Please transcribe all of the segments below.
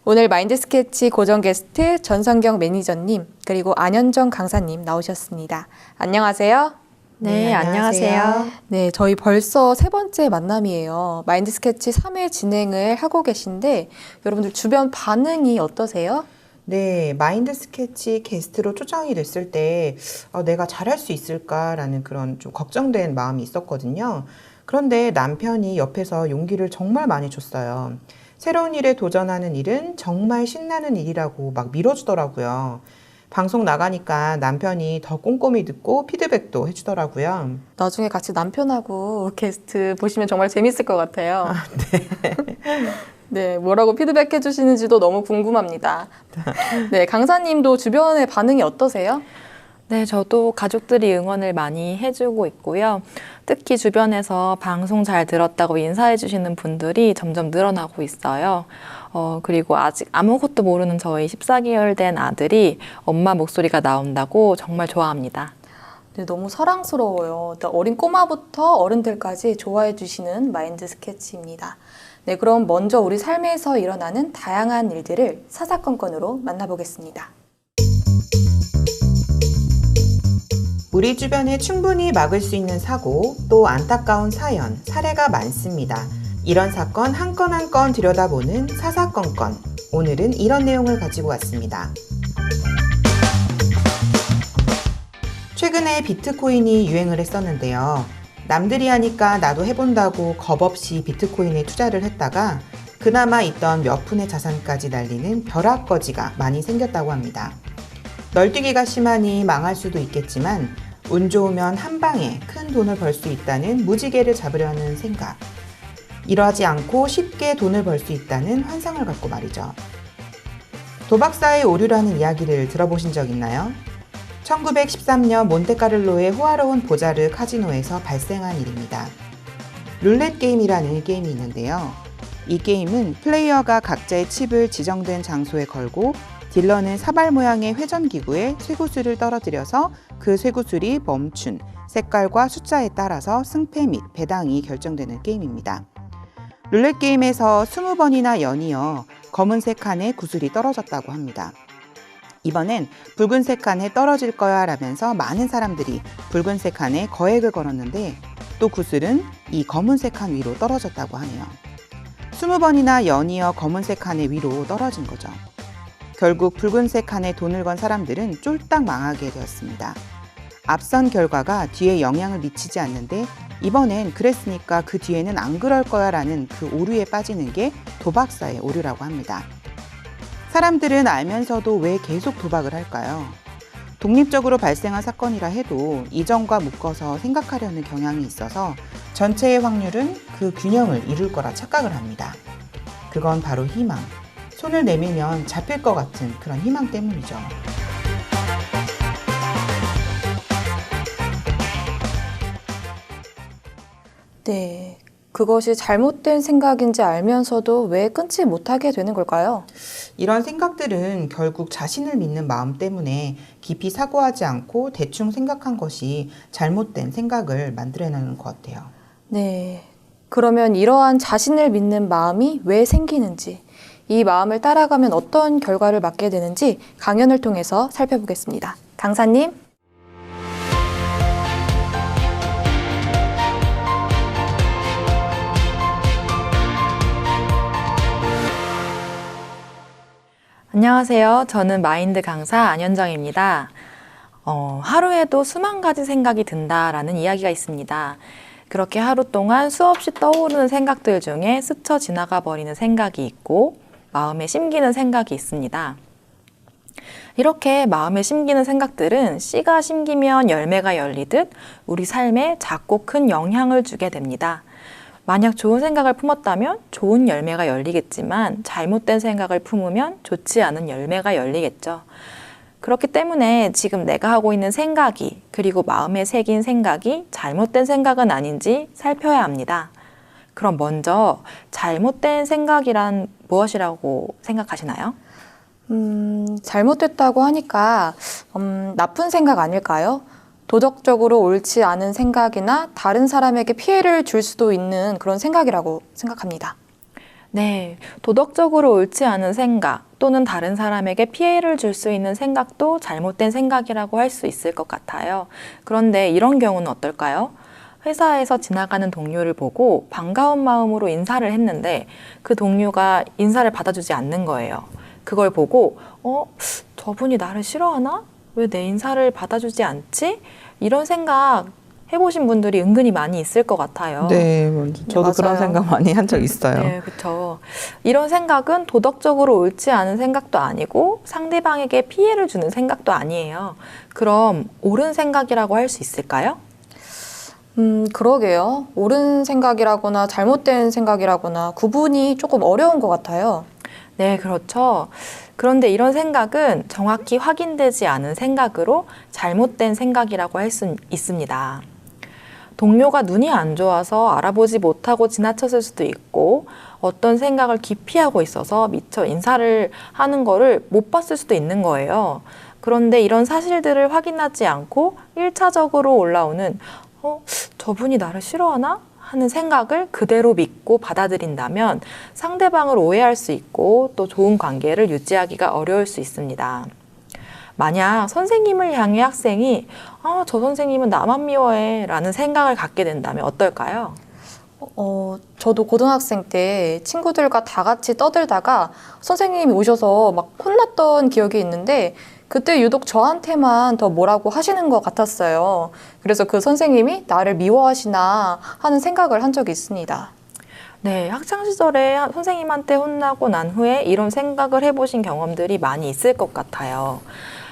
오늘 마인드 스케치 고정 게스트 전성경 매니저님 그리고 안현정 강사님 나오셨습니다. 안녕하세요. 네, 안녕하세요. 네, 저희 벌써 세 번째 만남이에요. 마인드 스케치 3회 진행을 하고 계신데 여러분들 주변 반응이 어떠세요? 네, 마인드 스케치 게스트로 초청이 됐을 때 내가 잘할 수 있을까라는 그런 좀 걱정된 마음이 있었거든요. 그런데 남편이 옆에서 용기를 정말 많이 줬어요. 새로운 일에 도전하는 일은 정말 신나는 일이라고 막 밀어주더라고요. 방송 나가니까 남편이 더 꼼꼼히 듣고 피드백도 해주더라고요. 나중에 같이 남편하고 게스트 보시면 정말 재밌을 것 같아요. 네, 뭐라고 피드백해 주시는지도 너무 궁금합니다. 네, 강사님도 주변의 반응이 어떠세요? 네, 저도 가족들이 응원을 많이 해주고 있고요. 특히 주변에서 방송 잘 들었다고 인사해 주시는 분들이 점점 늘어나고 있어요. 그리고 아직 아무것도 모르는 저희 14개월 된 아들이 엄마 목소리가 나온다고 정말 좋아합니다. 네, 너무 사랑스러워요. 어린 꼬마부터 어른들까지 좋아해 주시는 마인드 스케치입니다. 네, 그럼 먼저 우리 삶에서 일어나는 다양한 일들을 사사건건으로 만나보겠습니다. 우리 주변에 충분히 막을 수 있는 사고, 또 안타까운 사연, 사례가 많습니다. 이런 사건 한 건 한 건 들여다보는 사사건건. 오늘은 이런 내용을 가지고 왔습니다. 최근에 비트코인이 유행을 했었는데요. 남들이 하니까 나도 해본다고 겁없이 비트코인에 투자를 했다가 그나마 있던 몇 푼의 자산까지 날리는 벼락거지가 많이 생겼다고 합니다. 널뛰기가 심하니 망할 수도 있겠지만 운 좋으면 한 방에 큰 돈을 벌 수 있다는 무지개를 잡으려는 생각. 이러지 않고 쉽게 돈을 벌 수 있다는 환상을 갖고 말이죠. 도박사의 오류라는 이야기를 들어보신 적 있나요? 1913년 몬테카를로의 호화로운 보자르 카지노에서 발생한 일입니다. 룰렛 게임이라는 게임이 있는데요. 이 게임은 플레이어가 각자의 칩을 지정된 장소에 걸고 딜러는 사발 모양의 회전기구에 쇠구슬을 떨어뜨려서 그 쇠구슬이 멈춘 색깔과 숫자에 따라서 승패 및 배당이 결정되는 게임입니다. 룰렛 게임에서 20번이나 연이어 검은색 칸에 구슬이 떨어졌다고 합니다. 이번엔 붉은색 칸에 떨어질 거야 라면서 많은 사람들이 붉은색 칸에 거액을 걸었는데 또 구슬은 이 검은색 칸 위로 떨어졌다고 하네요. 20번이나 연이어 검은색 칸의 위로 떨어진 거죠. 결국 붉은색 칸에 돈을 건 사람들은 쫄딱 망하게 되었습니다. 앞선 결과가 뒤에 영향을 미치지 않는데 이번엔 그랬으니까 그 뒤에는 안 그럴 거야 라는 그 오류에 빠지는 게 도박사의 오류라고 합니다. 사람들은 알면서도 왜 계속 도박을 할까요? 독립적으로 발생한 사건이라 해도 이전과 묶어서 생각하려는 경향이 있어서 전체의 확률은 그 균형을 이룰 거라 착각을 합니다. 그건 바로 희망. 손을 내밀면 잡힐 것 같은 그런 희망 때문이죠. 네, 그것이 잘못된 생각인지 알면서도 왜 끊지 못하게 되는 걸까요? 이런 생각들은 결국 자신을 믿는 마음 때문에 깊이 사고하지 않고 대충 생각한 것이 잘못된 생각을 만들어내는 것 같아요. 네, 그러면 이러한 자신을 믿는 마음이 왜 생기는지, 이 마음을 따라가면 어떤 결과를 맞게 되는지 강연을 통해서 살펴보겠습니다. 강사님. 안녕하세요. 저는 마인드 강사 안현정입니다. 하루에도 수만 가지 생각이 든다라는 이야기가 있습니다. 그렇게 하루 동안 수없이 떠오르는 생각들 중에 스쳐 지나가 버리는 생각이 있고 마음에 심기는 생각이 있습니다. 이렇게 마음에 심기는 생각들은 씨가 심기면 열매가 열리듯 우리 삶에 작고 큰 영향을 주게 됩니다. 만약 좋은 생각을 품었다면 좋은 열매가 열리겠지만 잘못된 생각을 품으면 좋지 않은 열매가 열리겠죠. 그렇기 때문에 지금 내가 하고 있는 생각이 그리고 마음에 새긴 생각이 잘못된 생각은 아닌지 살펴야 합니다. 그럼 먼저 잘못된 생각이란 무엇이라고 생각하시나요? 잘못됐다고 하니까 나쁜 생각 아닐까요? 도덕적으로 옳지 않은 생각이나 다른 사람에게 피해를 줄 수도 있는 그런 생각이라고 생각합니다. 네, 도덕적으로 옳지 않은 생각 또는 다른 사람에게 피해를 줄 수 있는 생각도 잘못된 생각이라고 할 수 있을 것 같아요. 그런데 이런 경우는 어떨까요? 회사에서 지나가는 동료를 보고 반가운 마음으로 인사를 했는데 그 동료가 인사를 받아주지 않는 거예요. 그걸 보고 저분이 나를 싫어하나? 왜 내 인사를 받아주지 않지? 이런 생각 해보신 분들이 은근히 많이 있을 것 같아요. 네, 저도 맞아요. 그런 생각 많이 한 적 있어요. 네, 그렇죠. 이런 생각은 도덕적으로 옳지 않은 생각도 아니고 상대방에게 피해를 주는 생각도 아니에요. 그럼 옳은 생각이라고 할 수 있을까요? 그러게요. 옳은 생각이라거나 잘못된 생각이라거나 구분이 조금 어려운 것 같아요. 네, 그렇죠. 그런데 이런 생각은 정확히 확인되지 않은 생각으로 잘못된 생각이라고 할 수 있습니다. 동료가 눈이 안 좋아서 알아보지 못하고 지나쳤을 수도 있고 어떤 생각을 기피하고 있어서 미처 인사를 하는 거를 못 봤을 수도 있는 거예요. 그런데 이런 사실들을 확인하지 않고 1차적으로 올라오는 저분이 나를 싫어하나? 하는 생각을 그대로 믿고 받아들인다면 상대방을 오해할 수 있고 또 좋은 관계를 유지하기가 어려울 수 있습니다. 만약 선생님을 향해 학생이 저 선생님은 나만 미워해 라는 생각을 갖게 된다면 어떨까요? 저도 고등학생 때 친구들과 다 같이 떠들다가 선생님이 오셔서 막 혼났던 기억이 있는데 그때 유독 저한테만 더 뭐라고 하시는 것 같았어요. 그래서 그 선생님이 나를 미워하시나 하는 생각을 한 적이 있습니다. 네, 학창시절에 선생님한테 혼나고 난 후에 이런 생각을 해보신 경험들이 많이 있을 것 같아요.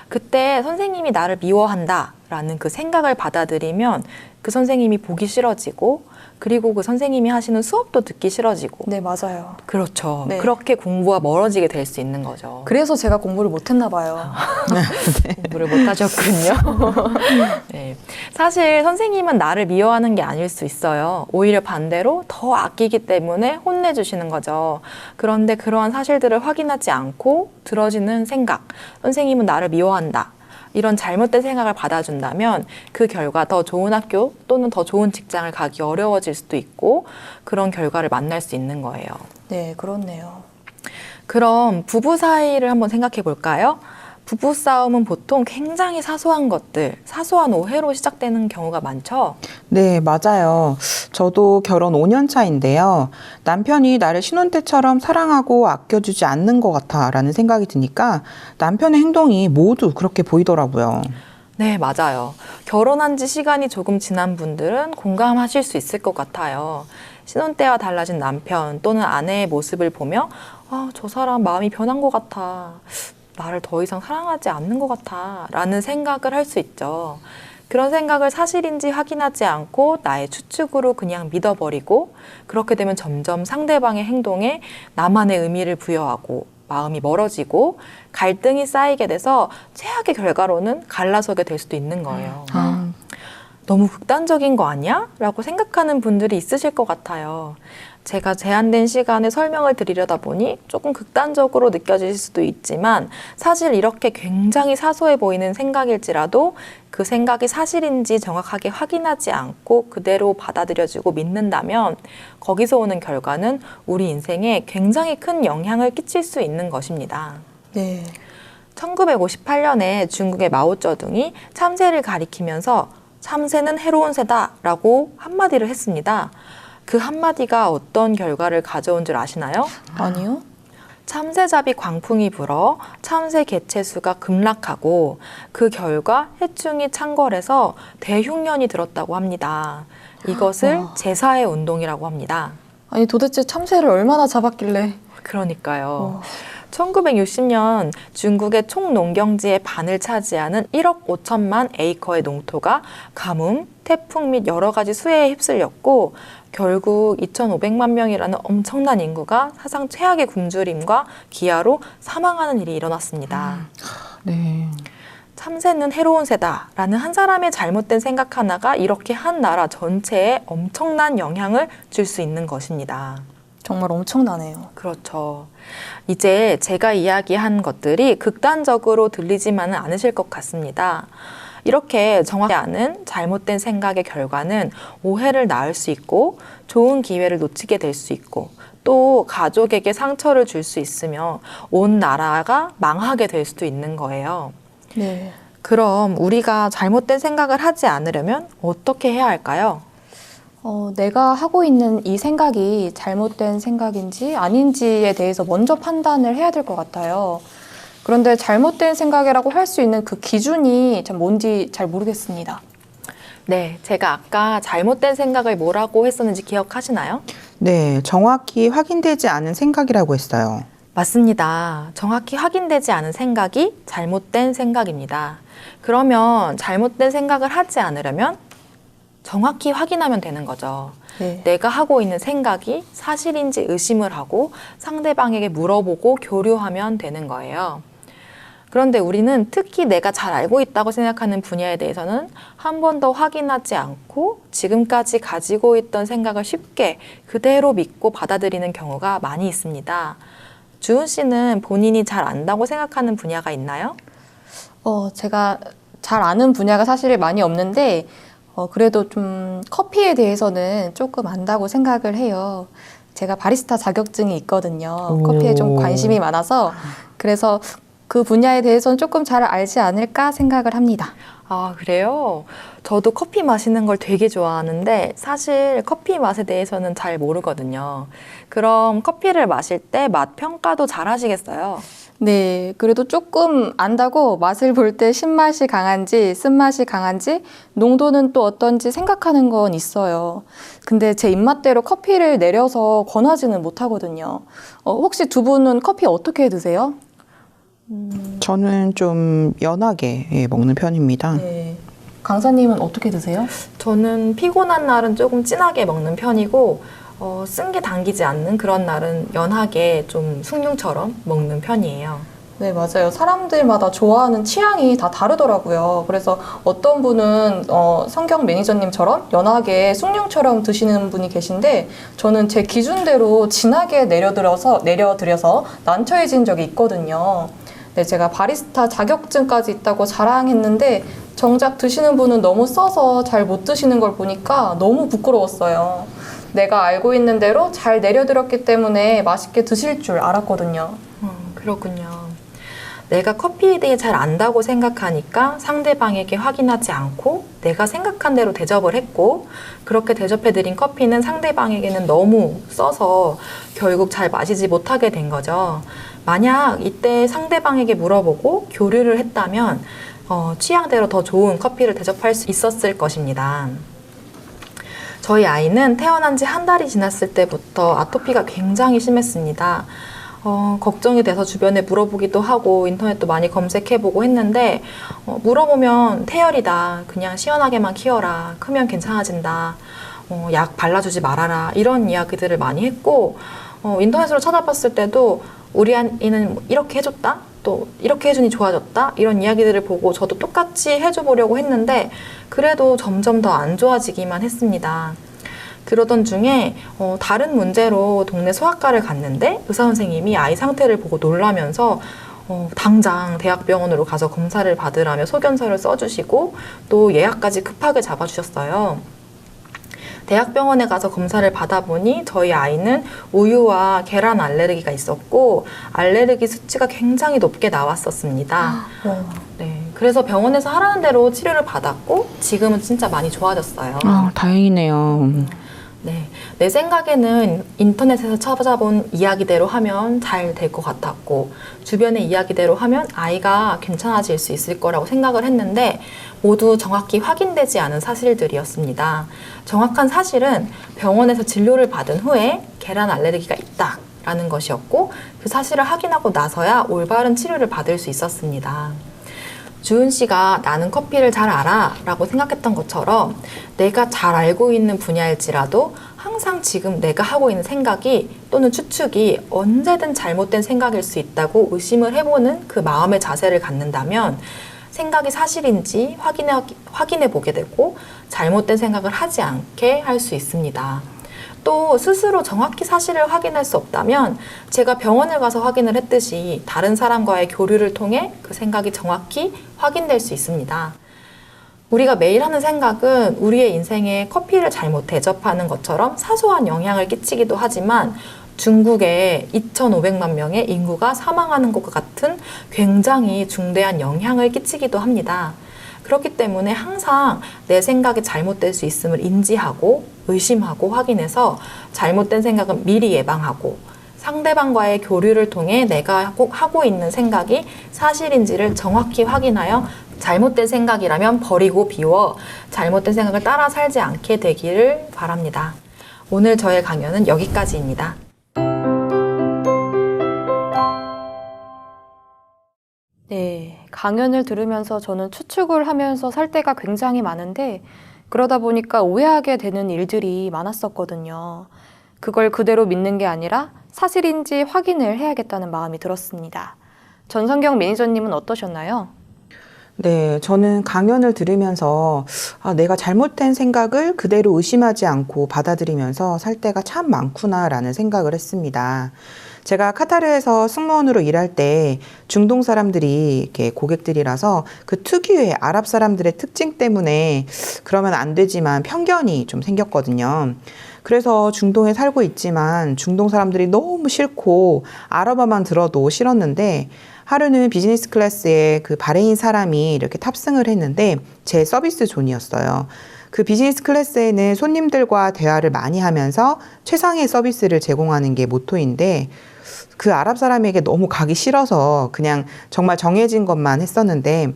그때 선생님이 나를 미워한다 라는 그 생각을 받아들이면 그 선생님이 보기 싫어지고 그리고 그 선생님이 하시는 수업도 듣기 싫어지고 네, 맞아요. 그렇죠. 네. 그렇게 공부가 멀어지게 될 수 있는 거죠. 그래서 제가 공부를 못했나 봐요. 공부를 못 하셨군요. 네. 사실 선생님은 나를 미워하는 게 아닐 수 있어요. 오히려 반대로 더 아끼기 때문에 혼내주시는 거죠. 그런데 그러한 사실들을 확인하지 않고 들어지는 생각, 선생님은 나를 미워한다. 이런 잘못된 생각을 받아준다면 그 결과 더 좋은 학교 또는 더 좋은 직장을 가기 어려워질 수도 있고 그런 결과를 만날 수 있는 거예요. 네, 그렇네요. 그럼 부부 사이를 한번 생각해 볼까요? 부부 싸움은 보통 굉장히 사소한 것들, 사소한 오해로 시작되는 경우가 많죠? 네, 맞아요. 저도 결혼 5년 차인데요. 남편이 나를 신혼 때처럼 사랑하고 아껴주지 않는 것 같아라는 생각이 드니까 남편의 행동이 모두 그렇게 보이더라고요. 네, 맞아요. 결혼한 지 시간이 조금 지난 분들은 공감하실 수 있을 것 같아요. 신혼 때와 달라진 남편 또는 아내의 모습을 보며 저 사람 마음이 변한 것 같아. 나를 더 이상 사랑하지 않는 것 같아 라는 생각을 할 수 있죠. 그런 생각을 사실인지 확인하지 않고 나의 추측으로 그냥 믿어버리고 그렇게 되면 점점 상대방의 행동에 나만의 의미를 부여하고 마음이 멀어지고 갈등이 쌓이게 돼서 최악의 결과로는 갈라서게 될 수도 있는 거예요. 너무 극단적인 거 아니야? 라고 생각하는 분들이 있으실 것 같아요. 제가 제한된 시간에 설명을 드리려다 보니 조금 극단적으로 느껴질 수도 있지만 사실 이렇게 굉장히 사소해 보이는 생각일지라도 그 생각이 사실인지 정확하게 확인하지 않고 그대로 받아들여지고 믿는다면 거기서 오는 결과는 우리 인생에 굉장히 큰 영향을 끼칠 수 있는 것입니다. 네. 1958년에 중국의 마오쩌둥이 참새를 가리키면서 참새는 해로운 새다 라고 한마디를 했습니다. 그 한마디가 어떤 결과를 가져온 줄 아시나요? 아니요? 참새잡이 광풍이 불어 참새 개체수가 급락하고 그 결과 해충이 창궐해서 대흉년이 들었다고 합니다. 이것을 제사의 운동이라고 합니다. 아니, 도대체 참새를 얼마나 잡았길래. 그러니까요. 1960년 중국의 총 농경지의 반을 차지하는 1억 5천만 에이커의 농토가 가뭄, 태풍 및 여러 가지 수해에 휩쓸렸고 결국 2,500만 명이라는 엄청난 인구가 사상 최악의 굶주림과 기아로 사망하는 일이 일어났습니다. 네. 참새는 해로운 새다라는 한 사람의 잘못된 생각 하나가 이렇게 한 나라 전체에 엄청난 영향을 줄 수 있는 것입니다. 정말 엄청나네요. 그렇죠. 이제 제가 이야기한 것들이 극단적으로 들리지만은 않으실 것 같습니다. 이렇게 정확히 않은 잘못된 생각의 결과는 오해를 낳을 수 있고 좋은 기회를 놓치게 될 수 있고 또 가족에게 상처를 줄 수 있으며 온 나라가 망하게 될 수도 있는 거예요. 네. 그럼 우리가 잘못된 생각을 하지 않으려면 어떻게 해야 할까요? 내가 하고 있는 이 생각이 잘못된 생각인지 아닌지에 대해서 먼저 판단을 해야 될 것 같아요. 그런데 잘못된 생각이라고 할 수 있는 그 기준이 참 뭔지 잘 모르겠습니다. 네, 제가 아까 잘못된 생각을 뭐라고 했었는지 기억하시나요? 네, 정확히 확인되지 않은 생각이라고 했어요. 맞습니다. 정확히 확인되지 않은 생각이 잘못된 생각입니다. 그러면 잘못된 생각을 하지 않으려면 정확히 확인하면 되는 거죠. 네. 내가 하고 있는 생각이 사실인지 의심을 하고 상대방에게 물어보고 교류하면 되는 거예요. 그런데 우리는 특히 내가 잘 알고 있다고 생각하는 분야에 대해서는 한 번 더 확인하지 않고 지금까지 가지고 있던 생각을 쉽게 그대로 믿고 받아들이는 경우가 많이 있습니다. 주은 씨는 본인이 잘 안다고 생각하는 분야가 있나요? 제가 잘 아는 분야가 사실 많이 없는데, 그래도 좀 커피에 대해서는 조금 안다고 생각을 해요. 제가 바리스타 자격증이 있거든요. 커피에 좀 관심이 많아서, 그래서 그 분야에 대해서는 조금 잘 알지 않을까 생각을 합니다. 아, 그래요? 저도 커피 마시는 걸 되게 좋아하는데 사실 커피 맛에 대해서는 잘 모르거든요. 그럼 커피를 마실 때 맛 평가도 잘 하시겠어요? 네, 그래도 조금 안다고 맛을 볼 때 신맛이 강한지 쓴맛이 강한지 농도는 또 어떤지 생각하는 건 있어요. 근데 제 입맛대로 커피를 내려서 권하지는 못하거든요. 혹시 두 분은 커피 어떻게 드세요? 저는 좀 연하게 먹는 편입니다. 네. 강사님은 어떻게 드세요? 저는 피곤한 날은 조금 진하게 먹는 편이고 쓴 게 당기지 않는 그런 날은 연하게 좀 숭늉처럼 먹는 편이에요. 네, 맞아요. 사람들마다 좋아하는 취향이 다 다르더라고요. 그래서 어떤 분은 성경 매니저님처럼 연하게 숭늉처럼 드시는 분이 계신데 저는 제 기준대로 진하게 내려드려서 난처해진 적이 있거든요. 네, 제가 바리스타 자격증까지 있다고 자랑했는데 정작 드시는 분은 너무 써서 잘 못 드시는 걸 보니까 너무 부끄러웠어요. 내가 알고 있는 대로 잘 내려드렸기 때문에 맛있게 드실 줄 알았거든요. 그렇군요. 내가 커피에 대해 잘 안다고 생각하니까 상대방에게 확인하지 않고 내가 생각한 대로 대접을 했고 그렇게 대접해드린 커피는 상대방에게는 너무 써서 결국 잘 마시지 못하게 된 거죠. 만약 이때 상대방에게 물어보고 교류를 했다면 취향대로 더 좋은 커피를 대접할 수 있었을 것입니다. 저희 아이는 태어난 지 한 달이 지났을 때부터 아토피가 굉장히 심했습니다. 걱정이 돼서 주변에 물어보기도 하고 인터넷도 많이 검색해보고 했는데 물어보면 태열이다. 그냥 시원하게만 키워라. 크면 괜찮아진다. 약 발라주지 말아라. 이런 이야기들을 많이 했고 인터넷으로 찾아봤을 때도 우리 아이는 이렇게 해줬다. 또 이렇게 해주니 좋아졌다. 이런 이야기들을 보고 저도 똑같이 해줘보려고 했는데 그래도 점점 더 안 좋아지기만 했습니다. 그러던 중에 다른 문제로 동네 소아과를 갔는데 의사 선생님이 아이 상태를 보고 놀라면서 당장 대학병원으로 가서 검사를 받으라며 소견서를 써주시고 또 예약까지 급하게 잡아주셨어요. 대학병원에 가서 검사를 받아보니 저희 아이는 우유와 계란 알레르기가 있었고 알레르기 수치가 굉장히 높게 나왔었습니다. 네, 그래서 병원에서 하라는 대로 치료를 받았고 지금은 진짜 많이 좋아졌어요. 다행이네요. 네, 내 생각에는 인터넷에서 찾아본 이야기대로 하면 잘 될 것 같았고 주변의 이야기대로 하면 아이가 괜찮아질 수 있을 거라고 생각을 했는데 모두 정확히 확인되지 않은 사실들이었습니다. 정확한 사실은 병원에서 진료를 받은 후에 계란 알레르기가 있다라는 것이었고 그 사실을 확인하고 나서야 올바른 치료를 받을 수 있었습니다. 주은 씨가 나는 커피를 잘 알아 라고 생각했던 것처럼 내가 잘 알고 있는 분야일지라도 항상 지금 내가 하고 있는 생각이 또는 추측이 언제든 잘못된 생각일 수 있다고 의심을 해보는 그 마음의 자세를 갖는다면 생각이 사실인지 확인해 보게 되고 잘못된 생각을 하지 않게 할 수 있습니다. 또 스스로 정확히 사실을 확인할 수 없다면 제가 병원을 가서 확인을 했듯이 다른 사람과의 교류를 통해 그 생각이 정확히 확인될 수 있습니다. 우리가 매일 하는 생각은 우리의 인생에 커피를 잘못 대접하는 것처럼 사소한 영향을 끼치기도 하지만 중국의 2,500만 명의 인구가 사망하는 것과 같은 굉장히 중대한 영향을 끼치기도 합니다. 그렇기 때문에 항상 내 생각이 잘못될 수 있음을 인지하고 의심하고 확인해서 잘못된 생각은 미리 예방하고 상대방과의 교류를 통해 내가 하고 있는 생각이 사실인지를 정확히 확인하여 잘못된 생각이라면 버리고 비워 잘못된 생각을 따라 살지 않게 되기를 바랍니다. 오늘 저의 강연은 여기까지입니다. 네, 강연을 들으면서 저는 추측을 하면서 살 때가 굉장히 많은데 그러다 보니까 오해하게 되는 일들이 많았었거든요. 그걸 그대로 믿는 게 아니라 사실인지 확인을 해야겠다는 마음이 들었습니다. 전성경 매니저님은 어떠셨나요? 네, 저는 강연을 들으면서 내가 잘못된 생각을 그대로 의심하지 않고 받아들이면서 살 때가 참 많구나라는 생각을 했습니다. 제가 카타르에서 승무원으로 일할 때 중동 사람들이 이렇게 고객들이라서 그 특유의 아랍 사람들의 특징 때문에 그러면 안 되지만 편견이 좀 생겼거든요. 그래서 중동에 살고 있지만 중동 사람들이 너무 싫고 아랍어만 들어도 싫었는데 하루는 비즈니스 클래스에 그 바레인 사람이 이렇게 탑승을 했는데 제 서비스 존이었어요. 그 비즈니스 클래스에는 손님들과 대화를 많이 하면서 최상의 서비스를 제공하는 게 모토인데 그 아랍 사람에게 너무 가기 싫어서 그냥 정말 정해진 것만 했었는데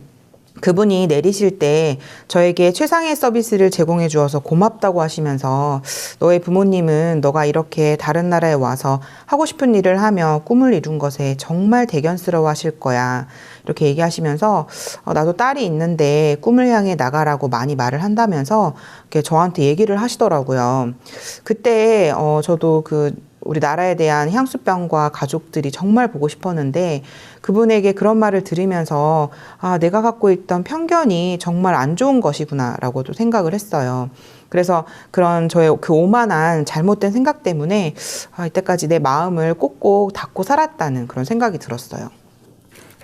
그분이 내리실 때 저에게 최상의 서비스를 제공해 주어서 고맙다고 하시면서 너의 부모님은 너가 이렇게 다른 나라에 와서 하고 싶은 일을 하며 꿈을 이룬 것에 정말 대견스러워 하실 거야. 이렇게 얘기하시면서 나도 딸이 있는데 꿈을 향해 나가라고 많이 말을 한다면서 이렇게 저한테 얘기를 하시더라고요. 그때 저도 우리 나라에 대한 향수병과 가족들이 정말 보고 싶었는데 그분에게 그런 말을 들으면서 내가 갖고 있던 편견이 정말 안 좋은 것이구나 라고도 생각을 했어요. 그래서 그런 저의 그 오만한 잘못된 생각 때문에 이때까지 내 마음을 꼭꼭 닫고 살았다는 그런 생각이 들었어요.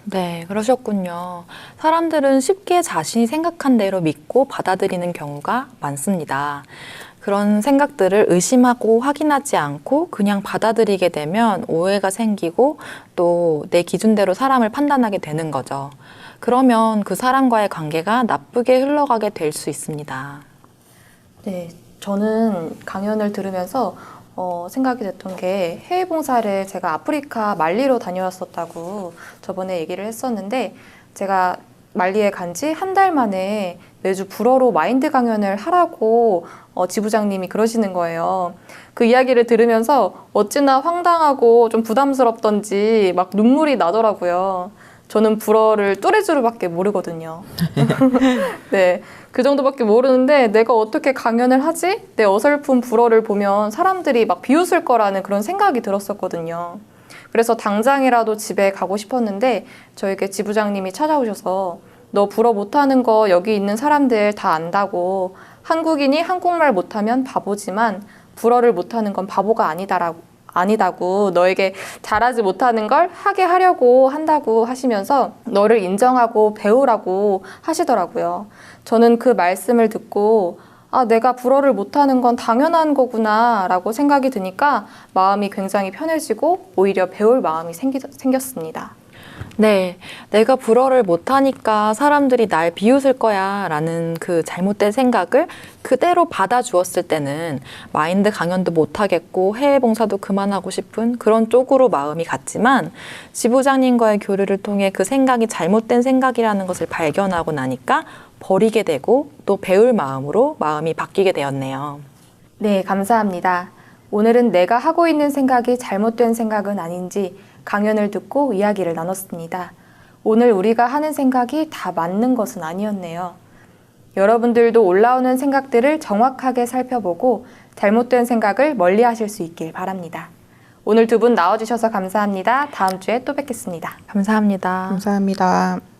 네, 그러셨군요. 사람들은 쉽게 자신이 생각한 대로 믿고 받아들이는 경우가 많습니다. 그런 생각들을 의심하고 확인하지 않고 그냥 받아들이게 되면 오해가 생기고 또 내 기준대로 사람을 판단하게 되는 거죠. 그러면 그 사람과의 관계가 나쁘게 흘러가게 될 수 있습니다. 네, 저는 강연을 들으면서 생각이 됐던 게 해외 봉사를 제가 아프리카 말리로 다녀왔었다고 저번에 얘기를 했었는데 제가 말리에 간 지 한 달 만에 매주 불어로 마인드 강연을 하라고 지부장님이 그러시는 거예요. 그 이야기를 들으면서 어찌나 황당하고 좀 부담스럽던지 막 눈물이 나더라고요. 저는 불어를 뚜레쥬르밖에 모르거든요. 네, 그 정도밖에 모르는데 내가 어떻게 강연을 하지? 내 어설픈 불어를 보면 사람들이 막 비웃을 거라는 그런 생각이 들었었거든요. 그래서 당장이라도 집에 가고 싶었는데 저에게 지부장님이 찾아오셔서 너 불어 못하는 거 여기 있는 사람들 다 안다고. 한국인이 한국말 못하면 바보지만 불어를 못하는 건 바보가 아니다고 너에게 잘하지 못하는 걸 하게 하려고 한다고 하시면서 너를 인정하고 배우라고 하시더라고요. 저는 그 말씀을 듣고 내가 불어를 못하는 건 당연한 거구나 라고 생각이 드니까 마음이 굉장히 편해지고 오히려 배울 마음이 생겼습니다. 네, 내가 불어를 못하니까 사람들이 날 비웃을 거야 라는 그 잘못된 생각을 그대로 받아주었을 때는 마인드 강연도 못하겠고 해외 봉사도 그만하고 싶은 그런 쪽으로 마음이 갔지만 지부장님과의 교류를 통해 그 생각이 잘못된 생각이라는 것을 발견하고 나니까 버리게 되고 또 배울 마음으로 마음이 바뀌게 되었네요. 네, 감사합니다. 오늘은 내가 하고 있는 생각이 잘못된 생각은 아닌지 강연을 듣고 이야기를 나눴습니다. 오늘 우리가 하는 생각이 다 맞는 것은 아니었네요. 여러분들도 올라오는 생각들을 정확하게 살펴보고 잘못된 생각을 멀리 하실 수 있길 바랍니다. 오늘 두 분 나와주셔서 감사합니다. 다음 주에 또 뵙겠습니다. 감사합니다. 감사합니다.